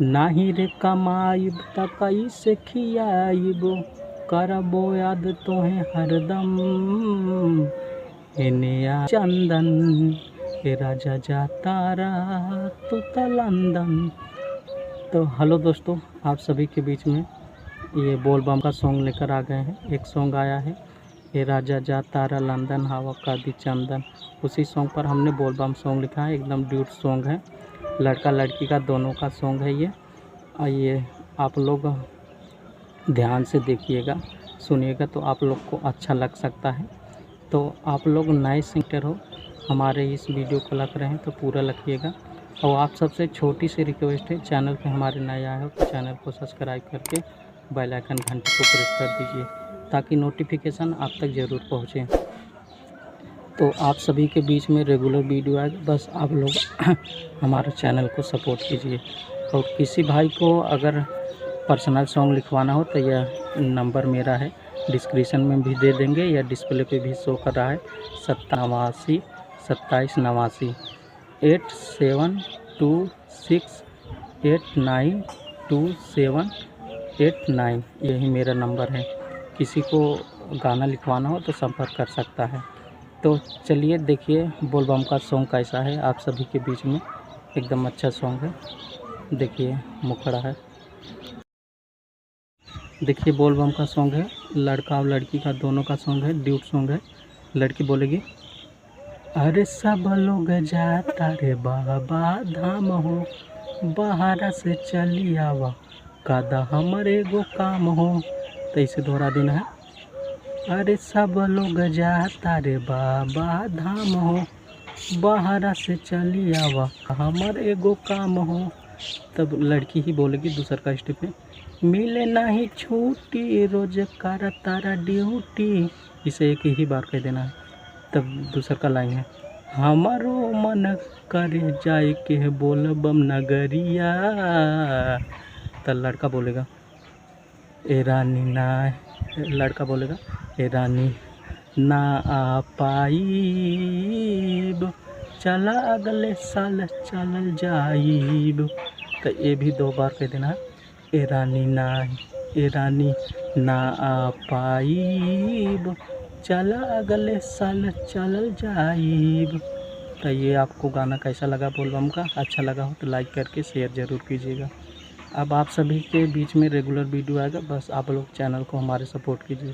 नाही रे कमाइब त कैसे खियाइब, करबो याद तोहे हरदम, एने आ चंदन ए राजा जा तारा तू त लंदन। तो हेलो दोस्तों, आप सभी के बीच में ये बोल बम का सॉन्ग लेकर आ गए हैं। एक सॉन्ग आया है ए राजा जा तारा लंदन हवा का दी चंदन। उसी सॉन्ग पर हमने बोल बम सॉन्ग लिखा है। एकदम ड्यूट सॉन्ग है, लड़का लड़की का दोनों का सॉन्ग है ये। आइए आप लोग ध्यान से देखिएगा, सुनिएगा तो आप लोग को अच्छा लग सकता है। तो आप लोग नए सिंगर हो, हमारे इस वीडियो को लग रहे हैं तो पूरा लखिएगा। और आप सबसे छोटी सी रिक्वेस्ट है, चैनल पे हमारे नए आए हो तो चैनल को सब्सक्राइब करके बेल आइकन घंटे को प्रेस कर दीजिए ताकि नोटिफिकेशन आप तक ज़रूर पहुँचे। तो आप सभी के बीच में रेगुलर वीडियो आएगा, बस आप लोग हमारे चैनल को सपोर्ट कीजिए। और किसी भाई को अगर पर्सनल सॉन्ग लिखवाना हो तो यह नंबर मेरा है, डिस्क्रिप्शन में भी दे देंगे या डिस्प्ले पे भी शो कर रहा है 87 27 89 8726892789, यही मेरा नंबर है। किसी को गाना लिखवाना हो तो संपर्क कर सकता है। तो चलिए देखिए बोल बम का सॉन्ग कैसा है आप सभी के बीच में। एकदम अच्छा सॉन्ग है, देखिए मुखड़ा है। देखिए बोल बम का सॉन्ग है, लड़का और लड़की का दोनों का सॉन्ग है, ड्यूट सॉन्ग है। लड़की बोलेगी, अरे सब लोग जाता रे बाबा धाम हो, बाहर से चली आवा कादा हमर एगो काम हो। तो इसे दोहरा देना है, अरे सब लोग जाता रे बाबा धाम हो, बाहर से चली आवा हमर एगो काम हो। तब लड़की ही बोलेगी दूसर का स्टेप में, मिले नहीं छुट्टी रोज कर तारा ड्यूटी। इसे एक ही बार कह देना है। तब दूसर का लाइन है, हमारो मन करे जाए के बोल बम नगरिया। तो लड़का बोलेगा ए रानी ना, लड़का बोलेगा ए रानी ना आ पाईब, चला अगले साल चलल जाइब। तो ये भी दो बार कह देना है, ए रानी ना आ पाईब, चला अगले साल चलल जाइब। तो ये आपको गाना कैसा लगा बोल बम का? अच्छा लगा हो तो लाइक करके शेयर ज़रूर कीजिएगा। अब आप सभी के बीच में रेगुलर वीडियो आएगा, बस आप लोग चैनल को हमारे सपोर्ट कीजिए।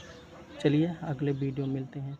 चलिए अगले वीडियो मिलते हैं।